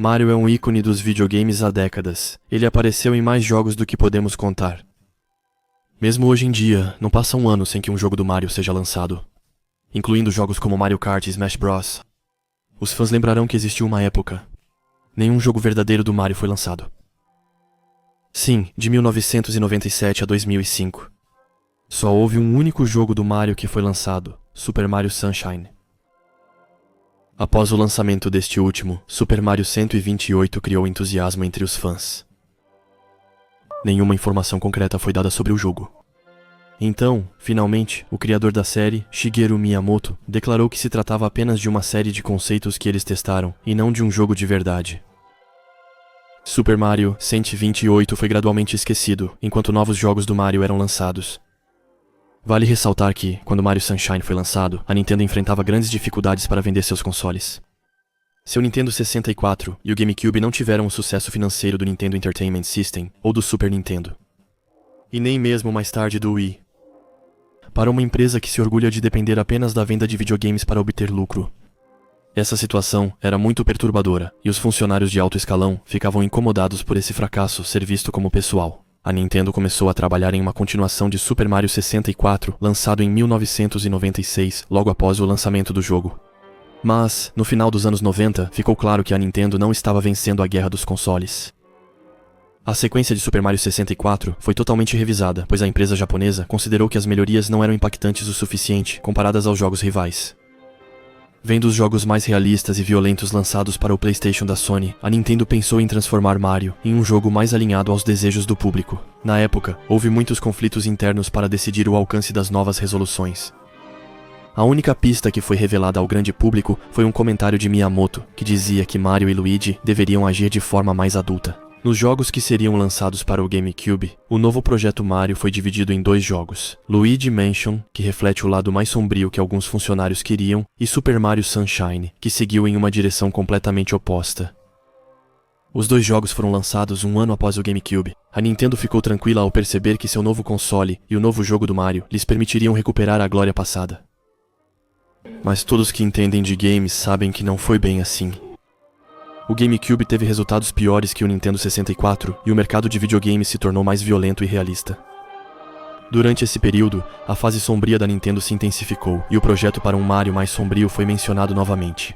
Mario é um ícone dos videogames há décadas. Ele apareceu em mais jogos do que podemos contar. Mesmo hoje em dia, não passa um ano sem que um jogo do Mario seja lançado, incluindo jogos como Mario Kart e Smash Bros. Os fãs lembrarão que existiu uma época. Nenhum jogo verdadeiro do Mario foi lançado. Sim, de 1997 a 2005. Só houve um único jogo do Mario que foi lançado, Super Mario Sunshine. Após o lançamento deste último, Super Mario 128 criou entusiasmo entre os fãs. Nenhuma informação concreta foi dada sobre o jogo. Então, finalmente, o criador da série, Shigeru Miyamoto, declarou que se tratava apenas de uma série de conceitos que eles testaram, e não de um jogo de verdade. Super Mario 128 foi gradualmente esquecido, enquanto novos jogos do Mario eram lançados. Vale ressaltar que, quando Mario Sunshine foi lançado, a Nintendo enfrentava grandes dificuldades para vender seus consoles. Seu Nintendo 64 e o GameCube não tiveram o sucesso financeiro do Nintendo Entertainment System ou do Super Nintendo. E nem mesmo mais tarde do Wii. Para uma empresa que se orgulha de depender apenas da venda de videogames para obter lucro. Essa situação era muito perturbadora e os funcionários de alto escalão ficavam incomodados por esse fracasso ser visto como pessoal. A Nintendo começou a trabalhar em uma continuação de Super Mario 64, lançado em 1996, logo após o lançamento do jogo. Mas, no final dos anos 90, ficou claro que a Nintendo não estava vencendo a guerra dos consoles. A sequência de Super Mario 64 foi totalmente revisada, pois a empresa japonesa considerou que as melhorias não eram impactantes o suficiente comparadas aos jogos rivais. Vendo os jogos mais realistas e violentos lançados para o PlayStation da Sony, a Nintendo pensou em transformar Mario em um jogo mais alinhado aos desejos do público. Na época, houve muitos conflitos internos para decidir o alcance das novas resoluções. A única pista que foi revelada ao grande público foi um comentário de Miyamoto, que dizia que Mario e Luigi deveriam agir de forma mais adulta. Nos jogos que seriam lançados para o GameCube, o novo projeto Mario foi dividido em 2 jogos. Luigi Mansion, que reflete o lado mais sombrio que alguns funcionários queriam, e Super Mario Sunshine, que seguiu em uma direção completamente oposta. Os 2 jogos foram lançados um ano após o GameCube. A Nintendo ficou tranquila ao perceber que seu novo console e o novo jogo do Mario lhes permitiriam recuperar a glória passada. Mas todos que entendem de games sabem que não foi bem assim. O GameCube teve resultados piores que o Nintendo 64 e o mercado de videogames se tornou mais violento e realista. Durante esse período, a fase sombria da Nintendo se intensificou e o projeto para um Mario mais sombrio foi mencionado novamente.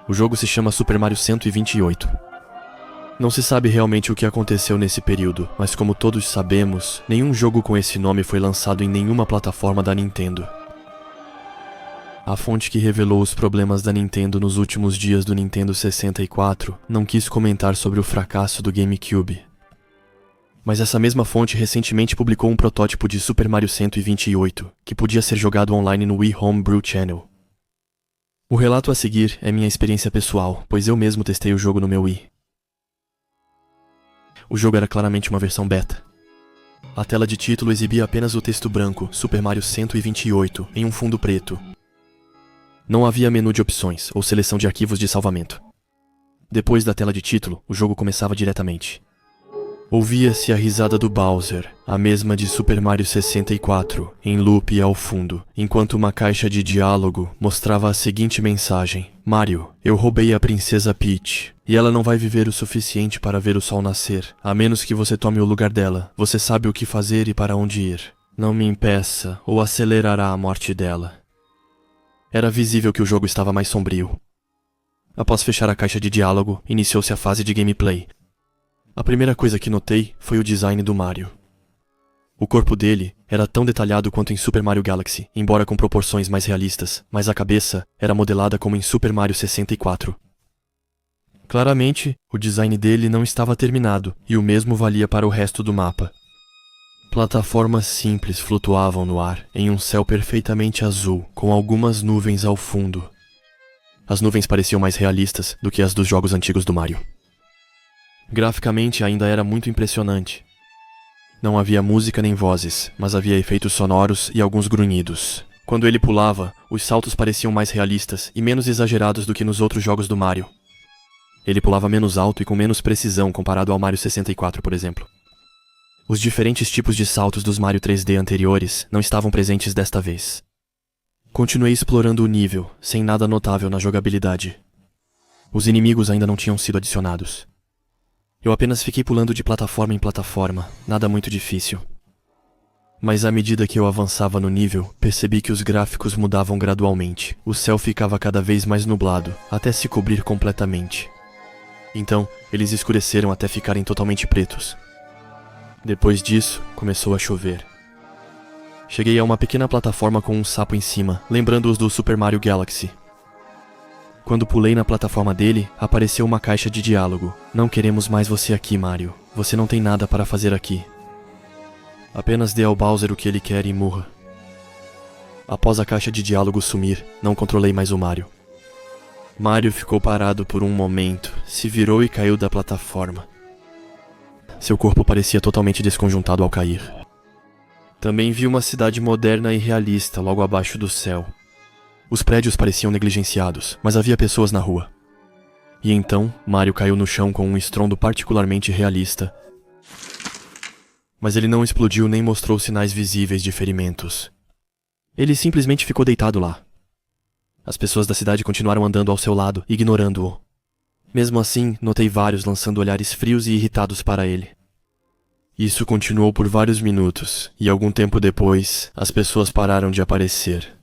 O jogo se chama Super Mario 128. Não se sabe realmente o que aconteceu nesse período, mas como todos sabemos, nenhum jogo com esse nome foi lançado em nenhuma plataforma da Nintendo. A fonte que revelou os problemas da Nintendo nos últimos dias do Nintendo 64 não quis comentar sobre o fracasso do GameCube. Mas essa mesma fonte recentemente publicou um protótipo de Super Mario 128, que podia ser jogado online no Wii Homebrew Channel. O relato a seguir é minha experiência pessoal, pois eu mesmo testei o jogo no meu Wii. O jogo era claramente uma versão beta. A tela de título exibia apenas o texto branco, Super Mario 128, em um fundo preto. Não havia menu de opções ou seleção de arquivos de salvamento. Depois da tela de título, o jogo começava diretamente. Ouvia-se a risada do Bowser, a mesma de Super Mario 64, em loop ao fundo, enquanto uma caixa de diálogo mostrava a seguinte mensagem: Mario, eu roubei a princesa Peach, e ela não vai viver o suficiente para ver o sol nascer, a menos que você tome o lugar dela. Você sabe o que fazer e para onde ir. Não me impeça, ou acelerará a morte dela. Era visível que o jogo estava mais sombrio. Após fechar a caixa de diálogo, iniciou-se a fase de gameplay. A primeira coisa que notei foi o design do Mario. O corpo dele era tão detalhado quanto em Super Mario Galaxy, embora com proporções mais realistas, mas a cabeça era modelada como em Super Mario 64. Claramente, o design dele não estava terminado, e o mesmo valia para o resto do mapa. Plataformas simples flutuavam no ar, em um céu perfeitamente azul, com algumas nuvens ao fundo. As nuvens pareciam mais realistas do que as dos jogos antigos do Mario. Graficamente ainda era muito impressionante. Não havia música nem vozes, mas havia efeitos sonoros e alguns grunhidos. Quando ele pulava, os saltos pareciam mais realistas e menos exagerados do que nos outros jogos do Mario. Ele pulava menos alto e com menos precisão comparado ao Mario 64, por exemplo. Os diferentes tipos de saltos dos Mario 3D anteriores não estavam presentes desta vez. Continuei explorando o nível, sem nada notável na jogabilidade. Os inimigos ainda não tinham sido adicionados. Eu apenas fiquei pulando de plataforma em plataforma, nada muito difícil. Mas à medida que eu avançava no nível, percebi que os gráficos mudavam gradualmente. O céu ficava cada vez mais nublado, até se cobrir completamente. Então, eles escureceram até ficarem totalmente pretos. Depois disso, começou a chover. Cheguei a uma pequena plataforma com um sapo em cima, lembrando-os do Super Mario Galaxy. Quando pulei na plataforma dele, apareceu uma caixa de diálogo. Não queremos mais você aqui, Mario. Você não tem nada para fazer aqui. Apenas dê ao Bowser o que ele quer e morra. Após a caixa de diálogo sumir, não controlei mais o Mario. Mario ficou parado por um momento, se virou e caiu da plataforma. Seu corpo parecia totalmente desconjuntado ao cair. Também vi uma cidade moderna e realista logo abaixo do céu. Os prédios pareciam negligenciados, mas havia pessoas na rua. E então, Mario caiu no chão com um estrondo particularmente realista. Mas ele não explodiu nem mostrou sinais visíveis de ferimentos. Ele simplesmente ficou deitado lá. As pessoas da cidade continuaram andando ao seu lado, ignorando-o. Mesmo assim, notei vários lançando olhares frios e irritados para ele. Isso continuou por vários minutos, e algum tempo depois, as pessoas pararam de aparecer.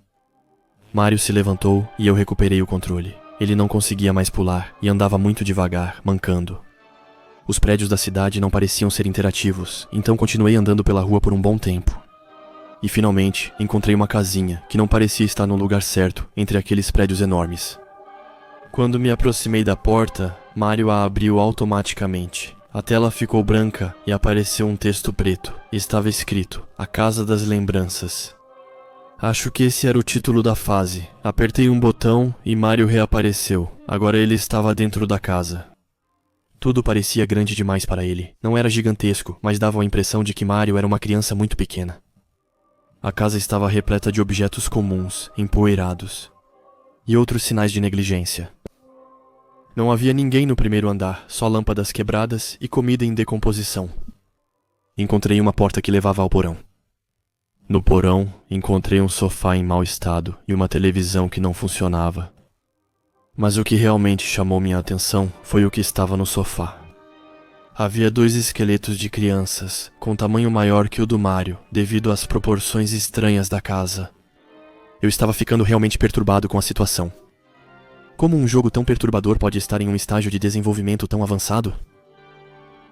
Mario se levantou e eu recuperei o controle. Ele não conseguia mais pular e andava muito devagar, mancando. Os prédios da cidade não pareciam ser interativos, então continuei andando pela rua por um bom tempo. E finalmente, encontrei uma casinha que não parecia estar no lugar certo entre aqueles prédios enormes. Quando me aproximei da porta, Mario a abriu automaticamente. A tela ficou branca e apareceu um texto preto. Estava escrito: A Casa das Lembranças. Acho que esse era o título da fase. Apertei um botão e Mario reapareceu. Agora ele estava dentro da casa. Tudo parecia grande demais para ele. Não era gigantesco, mas dava a impressão de que Mario era uma criança muito pequena. A casa estava repleta de objetos comuns, empoeirados, e outros sinais de negligência. Não havia ninguém no primeiro andar, só lâmpadas quebradas e comida em decomposição. Encontrei uma porta que levava ao porão. No porão, encontrei um sofá em mau estado e uma televisão que não funcionava. Mas o que realmente chamou minha atenção foi o que estava no sofá. Havia 2 esqueletos de crianças, com tamanho maior que o do Mario, devido às proporções estranhas da casa. Eu estava ficando realmente perturbado com a situação. Como um jogo tão perturbador pode estar em um estágio de desenvolvimento tão avançado?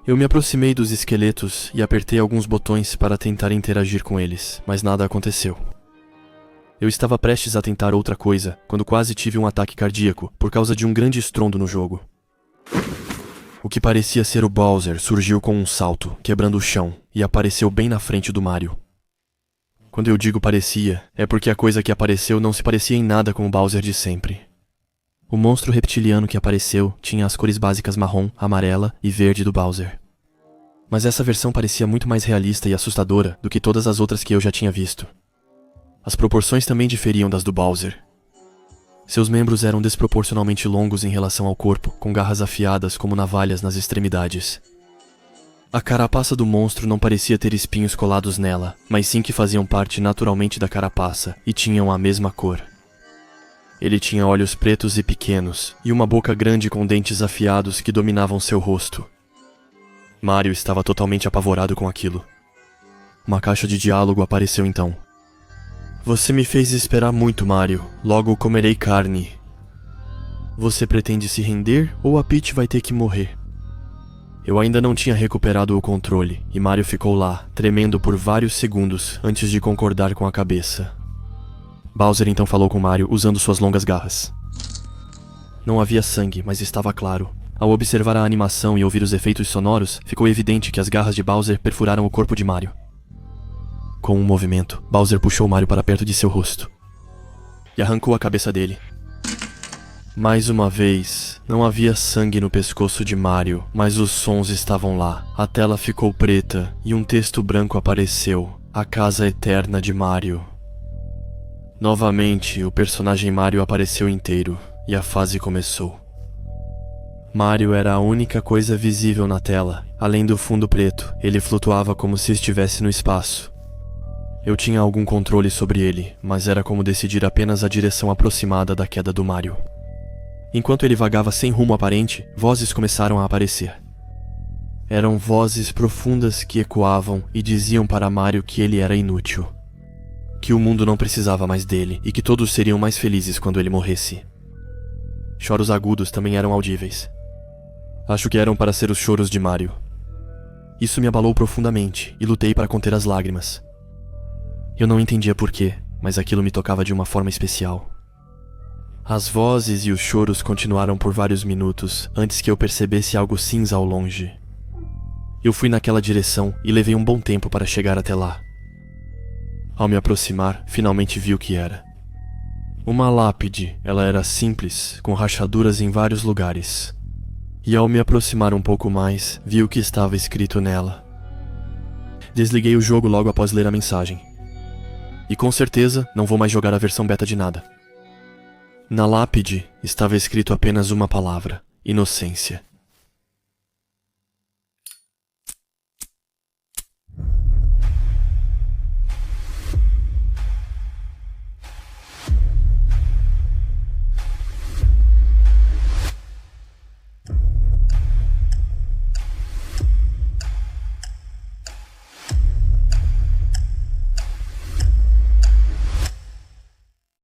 Eu me aproximei dos esqueletos e apertei alguns botões para tentar interagir com eles, mas nada aconteceu. Eu estava prestes a tentar outra coisa, quando quase tive um ataque cardíaco, por causa de um grande estrondo no jogo. O que parecia ser o Bowser surgiu com um salto, quebrando o chão, e apareceu bem na frente do Mario. Quando eu digo parecia, é porque a coisa que apareceu não se parecia em nada com o Bowser de sempre. O monstro reptiliano que apareceu tinha as cores básicas marrom, amarela e verde do Bowser. Mas essa versão parecia muito mais realista e assustadora do que todas as outras que eu já tinha visto. As proporções também diferiam das do Bowser. Seus membros eram desproporcionalmente longos em relação ao corpo, com garras afiadas como navalhas nas extremidades. A carapaça do monstro não parecia ter espinhos colados nela, mas sim que faziam parte naturalmente da carapaça e tinham a mesma cor. Ele tinha olhos pretos e pequenos, e uma boca grande com dentes afiados que dominavam seu rosto. Mario estava totalmente apavorado com aquilo. Uma caixa de diálogo apareceu então. Você me fez esperar muito, Mario. Logo comerei carne. Você pretende se render ou a Peach vai ter que morrer? Eu ainda não tinha recuperado o controle, e Mario ficou lá, tremendo por vários segundos antes de concordar com a cabeça. Bowser então falou com Mario usando suas longas garras. Não havia sangue, mas estava claro. Ao observar a animação e ouvir os efeitos sonoros, ficou evidente que as garras de Bowser perfuraram o corpo de Mario. Com um movimento, Bowser puxou Mario para perto de seu rosto e arrancou a cabeça dele. Mais uma vez, não havia sangue no pescoço de Mario, mas os sons estavam lá. A tela ficou preta e um texto branco apareceu: A Casa Eterna de Mario. Novamente, o personagem Mario apareceu inteiro, e a fase começou. Mario era a única coisa visível na tela. Além do fundo preto, ele flutuava como se estivesse no espaço. Eu tinha algum controle sobre ele, mas era como decidir apenas a direção aproximada da queda do Mario. Enquanto ele vagava sem rumo aparente, vozes começaram a aparecer. Eram vozes profundas que ecoavam e diziam para Mario que ele era inútil, que o mundo não precisava mais dele e que todos seriam mais felizes quando ele morresse. Choros agudos também eram audíveis. Acho que eram para ser os choros de Mario. Isso me abalou profundamente e lutei para conter as lágrimas. Eu não entendia porquê, mas aquilo me tocava de uma forma especial. As vozes e os choros continuaram por vários minutos antes que eu percebesse algo cinza ao longe. Eu fui naquela direção e levei um bom tempo para chegar até lá. Ao me aproximar, finalmente vi o que era. Uma lápide. Ela era simples, com rachaduras em vários lugares. E ao me aproximar um pouco mais, vi o que estava escrito nela. Desliguei o jogo logo após ler a mensagem. E com certeza não vou mais jogar a versão beta de nada. Na lápide estava escrito apenas uma palavra: inocência.